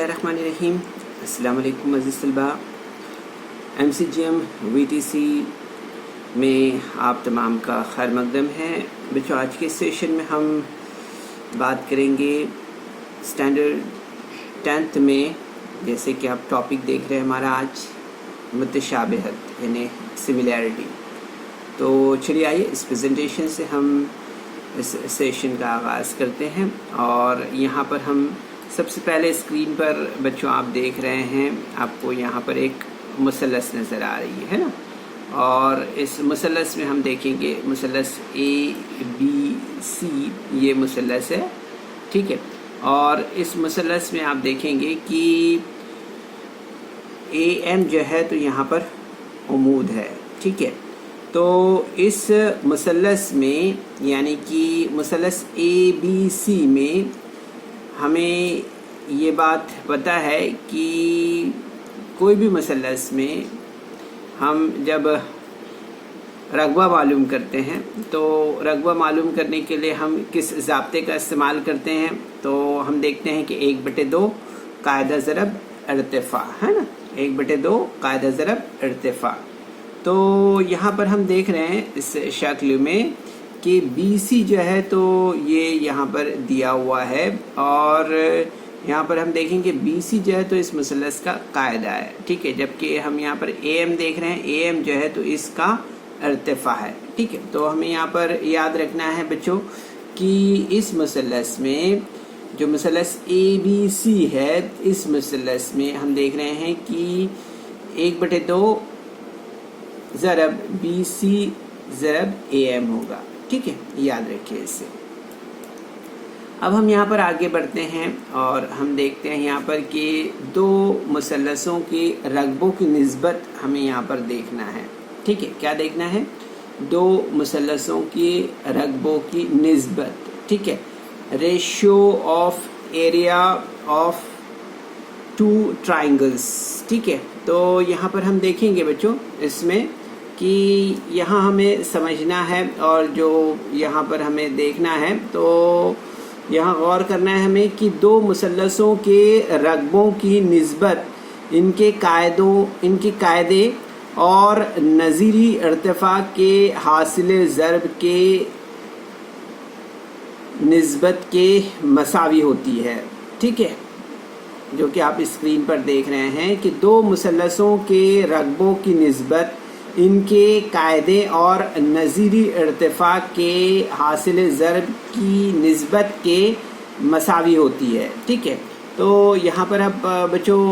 बिस्मिल्लाहिर्रहमानिर्रहीम। अस्सलाम वालेकुम अज़ीज़ तलबा। MCGM VTC में आप तमाम का खैर मक़दम है। बच्चों, आज के सेशन में हम बात करेंगे स्टैंडर्ड 10th में, जैसे कि आप टॉपिक देख रहे हैं हमारा आज मुतशाबिहत यानी सिमिलैरिटी। तो चलिए आइए इस प्रेजेंटेशन से हम इस सेशन का आगाज़ करते हैं। और यहाँ पर हम सबसे पहले स्क्रीन पर बच्चों आप देख रहे हैं, आपको यहाँ पर एक मुसल्लस नज़र आ रही है ना। और इस मुसल्लस में हम देखेंगे मुसल्लस ABC, ये मुसल्लस है, ठीक है। और इस मुसल्लस में आप देखेंगे कि AM जो है तो यहाँ पर उमूद है, ठीक है। तो इस मुसल्लस में यानी कि मुसल्लस ABC में हमें ये बात पता है कि कोई भी मुसल्लस में हम जब रक़बा मालूम करते हैं तो रक़बा मालूम करने के लिए हम किस ज़ाब्ते का इस्तेमाल करते हैं। तो हम देखते हैं कि 1/2 कायदा ज़रब इर्तिफ़ा है ना, 1/2 कायदा ज़रब इर्तिफ़ा। तो यहाँ पर हम देख रहे हैं इस शक्ल में कि BC जो है तो ये यहाँ पर दिया हुआ है, और यहाँ पर हम देखेंगे BC जो है तो इस मुसल्लस का कायदा है, ठीक है। जबकि हम यहाँ पर AM देख रहे हैं, AM जो है तो इसका इर्तिफ़ा है, ठीक है। तो हमें यहाँ पर याद रखना है बच्चों कि इस मुसल्लस में जो मुसल्लस ABC है, इस मुसल्लस में हम देख रहे हैं कि 1/2 ज़रब BC ज़रब AM होगा, ठीक है। याद रखिए इसे। अब हम यहाँ पर आगे बढ़ते हैं और हम देखते हैं यहाँ पर कि दो मुसल्लसों के रक़बों की निस्बत हमें यहाँ पर देखना है, ठीक है। क्या देखना है? दो मुसल्लसों के रक़बों की निस्बत, ठीक है। Ratio of area of 2 triangles, ठीक है। तो यहाँ पर हम देखेंगे बच्चों इसमें कि यहाँ हमें समझना है और जो यहाँ पर हमें देखना है, तो यहाँ गौर करना है हमें कि दो मुसल्लसों के रक़बों की निस्बत इनके कायदे और नज़ीरी इर्तिफ़ा के हासिल ज़रब के निस्बत के मसावी होती है, ठीक है। जो कि आप स्क्रीन पर देख रहे हैं कि दो मुसल्लसों के रक़बों की निस्बत इनके कायदे और नज़ीरी इर्तिफ़ा के हासिल ज़रब की निस्बत के मसावी होती है, ठीक है। तो यहाँ पर आप बच्चों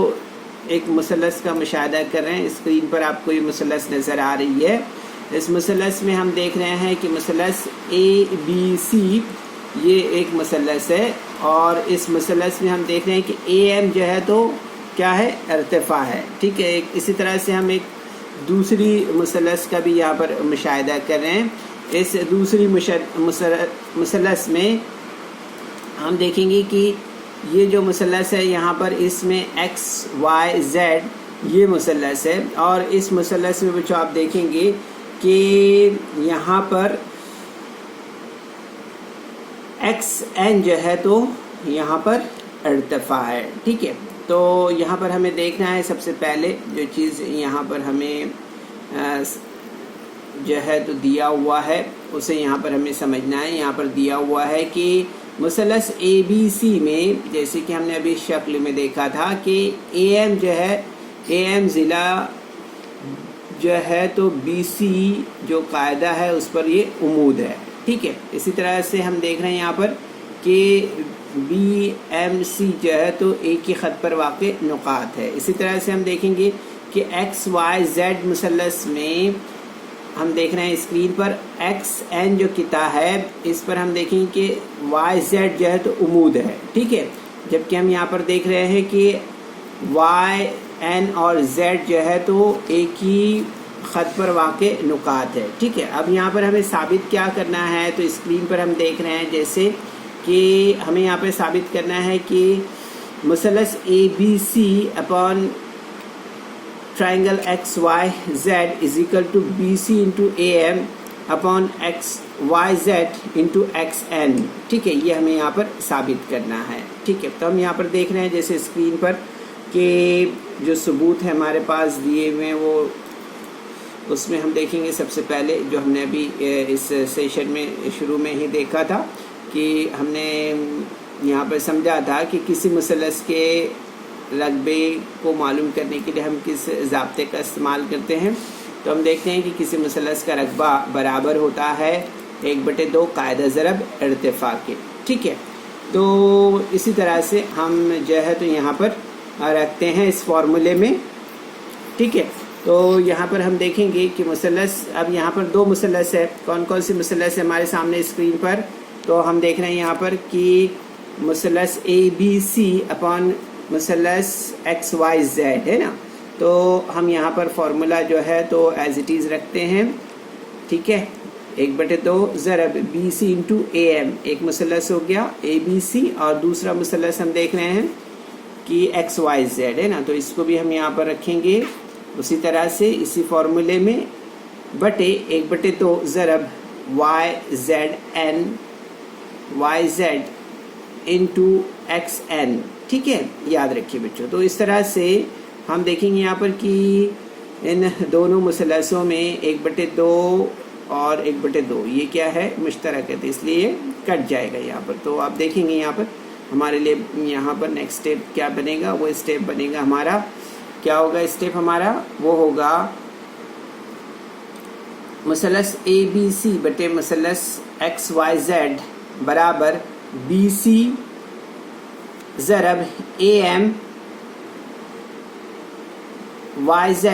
एक मुसल्लस का मुशाहिदा कर रहे हैं, स्क्रीन पर आपको ये मुसल्लस नज़र आ रही है। इस मुसल्लस में हम देख रहे हैं कि मुसल्लस ABC ये एक मुसल्लस है, और इस मुसल्लस में हम देख रहे हैं कि AM जो है तो क्या है? इर्तिफ़ा है, ठीक है। इसी तरह से हम एक दूसरी मुसल्लस का भी यहाँ पर मुशाहिदा कर रहे हैं। इस दूसरी मुसल्लस में हम देखेंगे कि ये जो मुसल्लस है यहाँ पर इसमें XYZ ये मुसल्लस है, और इस मुसल्लस में बच्चों आप देखेंगे कि यहाँ पर XN जो है तो यहाँ पर इर्तिफ़ा है, ठीक है। तो यहाँ पर हमें देखना है सबसे पहले जो चीज़ यहाँ पर हमें जो है तो दिया हुआ है उसे यहाँ पर हमें समझना है। यहाँ पर दिया हुआ है कि मुसल्लस ABC में, जैसे कि हमने अभी शक्ल में देखा था कि AM जो है, AM ज़िला जो है तो BC जो कायदा है उस पर ये उमूद है, ठीक है। इसी तरह से हम देख रहे हैं यहाँ पर कि BMC जो है तो एक ही ख़त पर वाक़े नुक़ात है। इसी तरह से हम देखेंगे कि XYZ मुसल्लस में हम देख रहे हैं स्क्रीन पर XN जो किता है इस पर हम देखेंगे कि YZ जो है तो उमूद है, ठीक है। जबकि हम यहाँ पर देख रहे हैं कि YN और Z जो है तो एक ही ख़त पर वाक़े नुक़ात है, ठीक है। अब यहाँ पर हमें साबित क्या करना है, तो स्क्रीन पर हम देख रहे हैं जैसे कि हमें यहाँ पे साबित करना है कि मुसल्लस ABC upon triangle XYZ is equal to BC into AM upon X Y Z into X N, ठीक है, ये हमें यहाँ पर साबित करना है। ठीक है, तो हम यहाँ पर देख रहे हैं जैसे स्क्रीन पर कि जो सबूत है हमारे पास दिए हुए हैं वो उसमें हम देखेंगे सबसे पहले जो हमने अभी इस सेशन में शुरू में ही देखा था कि हमने यहाँ पर समझा था कि किसी मुसलस के रकबे को मालूम करने के लिए हम किस ज़ाब्ते का इस्तेमाल करते हैं। तो हम देखते हैं कि किसी मुसलस का रकबा बराबर होता है 1/2 कायदा ज़रब इर्तिफ़ा के। ठीक है, तो इसी तरह से हम जो है तो यहाँ पर रखते हैं इस फॉर्मूले में। ठीक है, तो यहाँ पर हम देखेंगे कि मुसलस, अब यहाँ पर 2 मुसलस है। कौन कौन सी मुसलस है हमारे सामने स्क्रीन पर? तो हम देख रहे हैं यहाँ पर कि मुसलस ABC अपॉन मुसलस XYZ है ना। तो हम यहाँ पर फॉर्मूला जो है तो एज इट इज़ रखते हैं। ठीक है, 1/2 ज़रब BC इंटू AM, एक मुसलस हो गया ABC और दूसरा मुसलस हम देख रहे हैं कि XYZ है ना। तो इसको भी हम यहाँ पर रखेंगे उसी तरह से इसी फॉर्मूले में बटे 1/2 ज़रब YZ इंटू XN। ठीक है, याद रखिए बच्चों। तो इस तरह से हम देखेंगे यहाँ पर कि इन दोनों मुसलसों में 1/2 और 1/2 ये क्या है, मुश्तरक है, तो इसलिए कट जाएगा यहाँ पर। तो आप देखेंगे यहाँ पर हमारे लिए यहाँ पर नेक्स्ट स्टेप क्या बनेगा, वो स्टेप बनेगा हमारा, क्या होगा स्टेप हमारा, वो होगा मुसलस ABC बटे मुसलस XYZ बराबर BC ज़रब AM YZ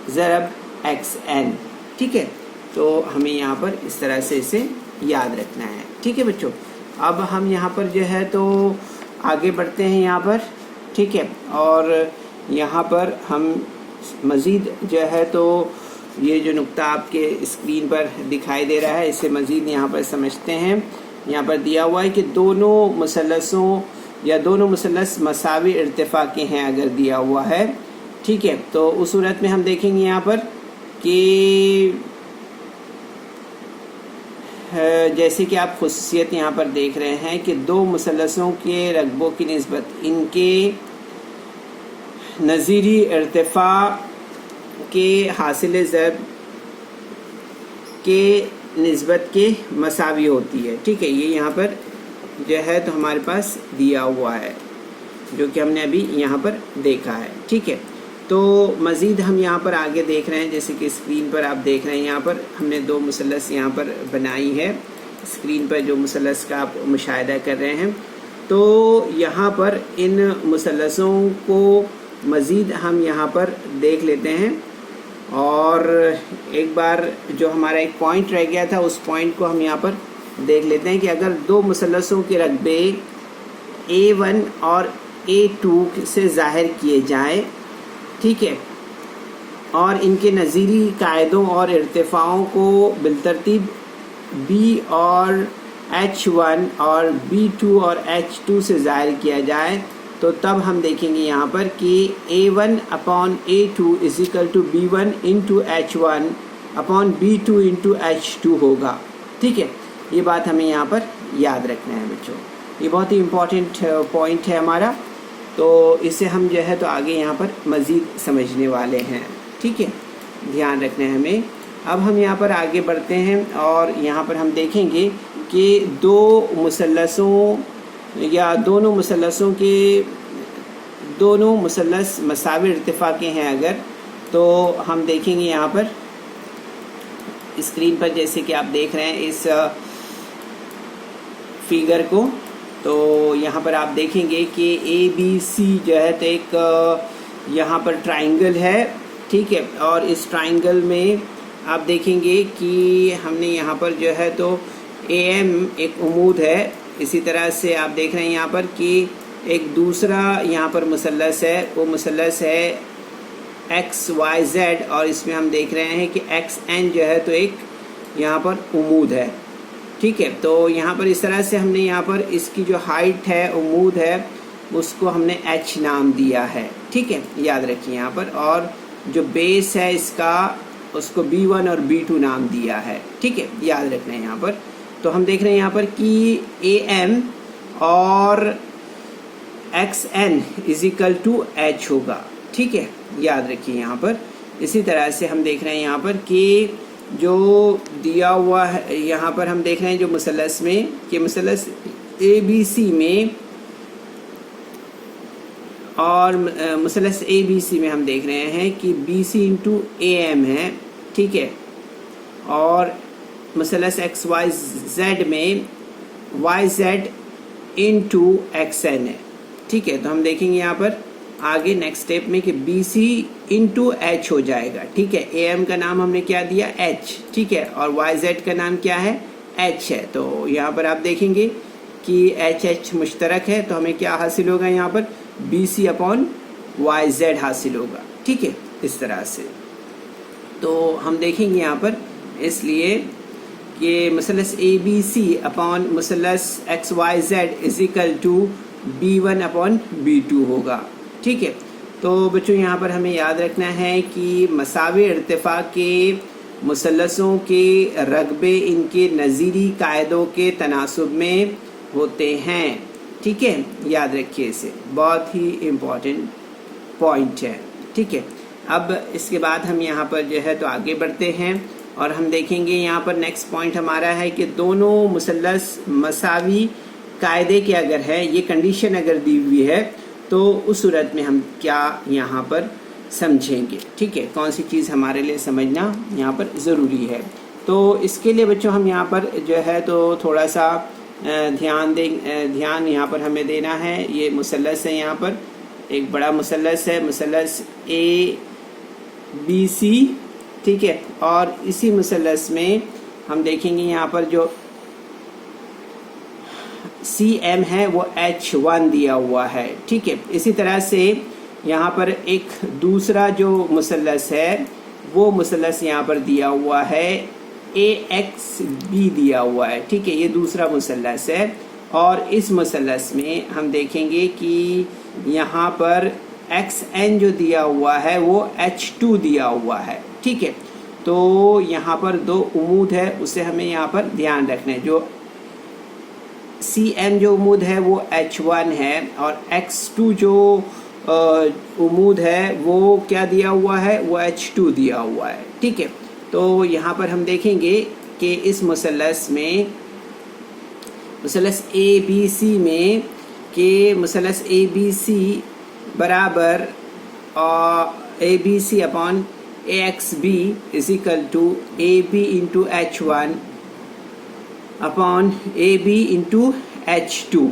ज़रब XN। ठीक है, तो हमें यहाँ पर इस तरह से इसे याद रखना है। ठीक है बच्चों, अब हम यहाँ पर जो है तो आगे बढ़ते हैं यहाँ पर। ठीक है, और यहाँ पर हम मज़ीद जो है तो ये जो नुक्ता आपके स्क्रीन पर दिखाई दे रहा है इसे मज़ीद यहाँ पर समझते हैं। यहाँ पर दिया हुआ है कि दोनों मुसलसों या दोनों मुसलस मसावी इर्तिफ़ा के हैं अगर दिया हुआ है। ठीक है, तो उस सूरत में हम देखेंगे यहाँ पर कि जैसे कि आप खुसूसियत यहाँ पर देख रहे हैं कि 2 मुसलसों के रकबों की निस्बत इनके नज़ीरी इर्तिफ़ा के हासिल ज़रब के निस्बत के मसावी होती है। ठीक है, ये यहाँ पर जो है तो हमारे पास दिया हुआ है जो कि हमने अभी यहाँ पर देखा है। ठीक है, तो मज़ीद हम यहाँ पर आगे देख रहे हैं जैसे कि स्क्रीन पर आप देख रहे हैं यहाँ पर हमने 2 मुसलस यहाँ पर बनाई है। स्क्रीन पर जो मुसलस का आप मुशाहिदा कर रहे हैं, तो यहाँ पर इन मुसलसों को मज़ीद हम यहाँ पर देख लेते हैं और एक बार जो हमारा एक पॉइंट रह गया था उस पॉइंट को हम यहाँ पर देख लेते हैं कि अगर 2 मुसलसों के रकबे A1 और A2 से ज़ाहिर किए जाएँ, ठीक है, और इनके नज़ीरी कायदों और इर्तिफ़ाओं को बिलतरतीब B और H1 और B2 और H2 से ज़ाहिर किया जाए, तो तब हम देखेंगे यहाँ पर कि A1 upon A2 is equal to B1 into H1 upon B2 into H2 होगा। ठीक है, ये बात हमें यहाँ पर याद रखना है बच्चों, ये बहुत ही इम्पॉर्टेंट पॉइंट है हमारा, तो इसे हम जो है तो आगे यहाँ पर मज़ीद समझने वाले हैं। ठीक है, ध्यान रखना है हमें। अब हम यहाँ पर आगे बढ़ते हैं और यहाँ पर हम देखेंगे कि 2 मुसलसों या दोनों मुसलसों के दोनों मुसलस मसावी इर्तिफ़ा के हैं अगर, तो हम देखेंगे यहाँ पर स्क्रीन पर जैसे कि आप देख रहे हैं इस फिगर को, तो यहाँ पर आप देखेंगे कि ABC जो है तो एक यहाँ पर ट्राइंगल है। ठीक है, और इस ट्राइंगल में आप देखेंगे कि हमने यहाँ पर जो है तो AM एक उमूद है, इसी तरह से आप देख रहे हैं यहाँ पर कि एक दूसरा यहाँ पर मुसलस है, वो मुसलस है XYZ और इसमें हम देख रहे हैं कि XN जो है तो एक यहाँ पर उमूद है। ठीक है, तो यहाँ पर इस तरह से हमने यहाँ पर इसकी जो हाइट है उमूद है उसको हमने H नाम दिया है। ठीक है, याद रखिए यहाँ पर, और जो बेस है इसका उसको B1 और B2 नाम दिया है, ठीक है, याद रखना है यहाँ पर। तो हम देख रहे हैं यहाँ पर कि AM और XN is equal to H होगा, ठीक है, याद रखिए यहाँ पर। इसी तरह से हम देख रहे हैं यहाँ पर कि जो दिया हुआ है यहाँ पर हम देख रहे हैं जो मुसल्लस में कि मुसल्लस ABC में और मुसल्लस ABC में हम देख रहे हैं कि BC इंटू AM है, ठीक है, और मुसल्लस XYZ में YZ इंटू XN है, ठीक है। तो हम देखेंगे यहाँ पर आगे नेक्स्ट स्टेप में कि BC इंटू H हो जाएगा, ठीक है। AM का नाम हमने क्या दिया, H, ठीक है, और YZ का नाम क्या है, H है। तो यहाँ पर आप देखेंगे कि H मुश्तरक है, तो हमें क्या हासिल होगा यहाँ पर, BC अपॉन YZ हासिल होगा, ठीक है, इस तरह से। तो हम देखेंगे यहाँ पर इसलिए कि मुसल्लस ABC अपॉन मुसल्लस XYZ is equal to B1 upon B2 होगा, ठीक है। तो बच्चों यहाँ पर हमें याद रखना है कि मसावी इर्तिफा के मुसल्लसों के रकबे इनके नज़ीरी कायदों के तनासुब में होते हैं, ठीक है, याद रखिए इसे, बहुत ही इम्पोर्टेंट पॉइंट है, ठीक है। अब इसके बाद हम यहाँ पर जो है तो आगे बढ़ते हैं और हम देखेंगे यहाँ पर नेक्स्ट पॉइंट हमारा है कि दोनों मुसल्लस मसावी कायदे के अगर है, ये कंडीशन अगर दी हुई है तो उस सूरत में हम क्या यहाँ पर समझेंगे, ठीक है, कौन सी चीज़ हमारे लिए समझना यहाँ पर ज़रूरी है। तो इसके लिए बच्चों हम यहाँ पर जो है तो थोड़ा सा ध्यान यहाँ पर हमें देना है। ये मुसल्लस है, यहाँ पर एक बड़ा मुसल्लस है, मुसल्लस ABC, ठीक है, और इसी मुसल्लस में हम देखेंगे यहाँ पर जो CM है वो H1 दिया हुआ है, ठीक है। इसी तरह से यहाँ पर एक दूसरा जो मुसल्लस है वो मुसल्लस यहाँ पर दिया हुआ है AXB दिया हुआ है, ठीक है, ये दूसरा मुसल्लस है। और इस मुसल्लस में हम देखेंगे कि यहाँ पर XN जो दिया हुआ है वो H2 दिया हुआ है, ठीक है। तो यहाँ पर दो उमूद है, उसे हमें यहाँ पर ध्यान रखना है। जो CM जो उमूद है वो H1 है और X2 जो उमूद है वो क्या दिया हुआ है, वो H2 दिया हुआ है, ठीक है। तो यहाँ पर हम देखेंगे कि इस मुसल्लस में मुसल्लस ABC में कि मुसल्लस ABC बराबर ABC upon AXB is equal to AB into H1 upon AB into H2,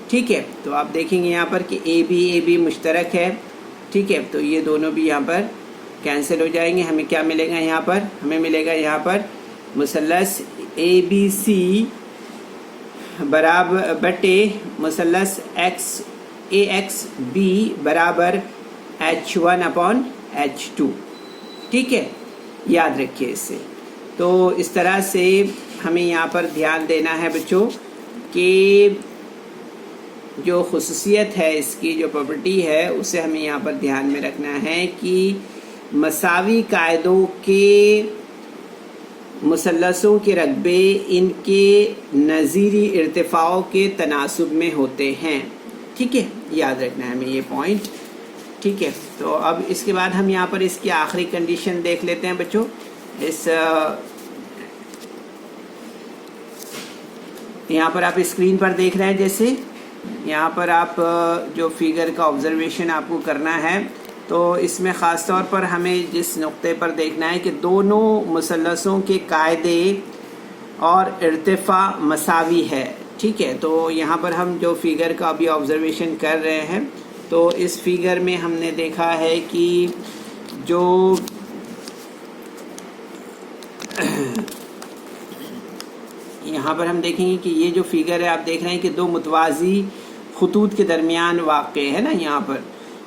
ठीक है। तो आप देखेंगे यहाँ पर कि AB मुश्तरक है, ठीक है, तो ये दोनों भी यहाँ पर कैंसिल हो जाएंगे। हमें क्या मिलेगा यहाँ पर, हमें मिलेगा यहाँ पर मुसल्लस ABC बराबर बटे मुसल्लस AXB बराबर H1 अपॉन H2, ठीक है, याद रखिए इससे। तो इस तरह से हमें यहाँ पर ध्यान देना है बच्चों कि जो खुसूसियत है इसकी, जो प्रॉपर्टी है, उसे हमें यहाँ पर ध्यान में रखना है कि मसावी कायदों के मुसल्लसों के रकबे इनके नज़ीरी इर्तिफ़ाओं के तनासुब में होते हैं, ठीक है, याद रखना है हमें ये पॉइंट, ठीक है। तो अब इसके बाद हम यहाँ पर इसकी आखिरी कंडीशन देख लेते हैं बच्चों। इस यहाँ पर आप स्क्रीन पर देख रहे हैं, जैसे यहाँ पर आप जो फिगर का ऑब्जर्वेशन आपको करना है, तो इसमें ख़ास तौर पर हमें जिस नुक्ते पर देखना है कि दोनों मुसल्लसों के कायदे और इर्तिफ़ा मसावी है, ठीक है। तो यहाँ पर हम जो फिगर का अभी ऑब्जर्वेशन कर रहे हैं, तो इस फिगर में हमने देखा है कि जो यहाँ पर हम देखेंगे कि ये जो फिगर है, आप देख रहे हैं कि दो मुतवाज़ी खतूत के दरमियान वाक़ है ना यहाँ पर।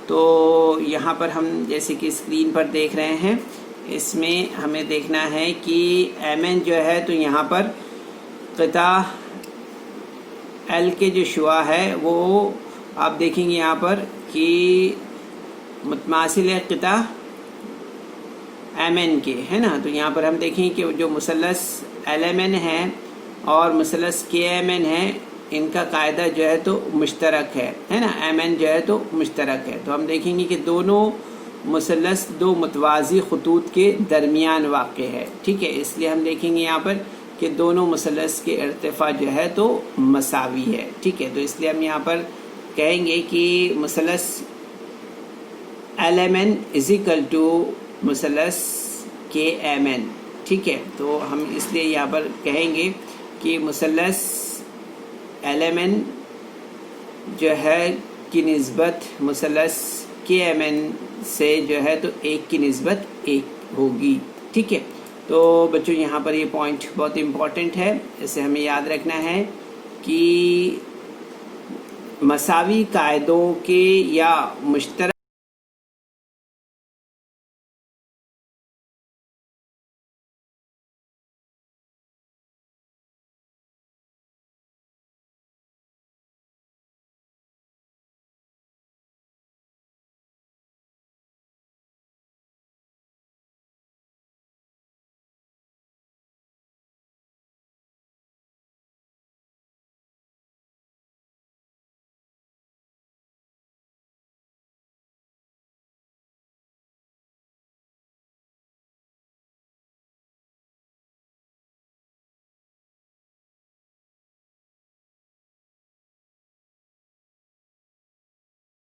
तो यहाँ पर हम जैसे कि स्क्रीन पर देख रहे हैं, इसमें हमें देखना है कि MN जो है तो यहाँ पर क़िता L के जो शुआ है वो आप देखेंगे यहाँ पर कि मुतमासिल है क़िता एम एन के, है ना। तो यहाँ पर हम देखें कि जो मुसल्लस एल एम एन है और मुसल्लस के एम एन है, इनका कायदा जो है तो मुश्तरक है ना। एम एन जो है तो मुश्तरक है। तो हम देखेंगे कि दोनों मुसल्लस दो मुतवाज़ी खतूत के दरमियान वाक़ है, ठीक है। इसलिए हम देखेंगे यहाँ पर कि दोनों मुसल्लस के इर्तिफ़ा जो है तो मसावी है, ठीक है। तो इसलिए हम यहाँ पर कहेंगे कि मुसल्लस L M N is equal to मुसल्लस के एम एन, ठीक है। तो हम इसलिए यहाँ पर कहेंगे कि मुसल्लस एल एम एन जो है की निस्बत मुसल्लस के एम एन से जो है तो एक की निस्बत एक होगी, ठीक है। तो बच्चों यहाँ पर ये पॉइंट बहुत इम्पॉर्टेंट है, इसे हमें याद रखना है कि मसावी कायदों के या मुश्तरक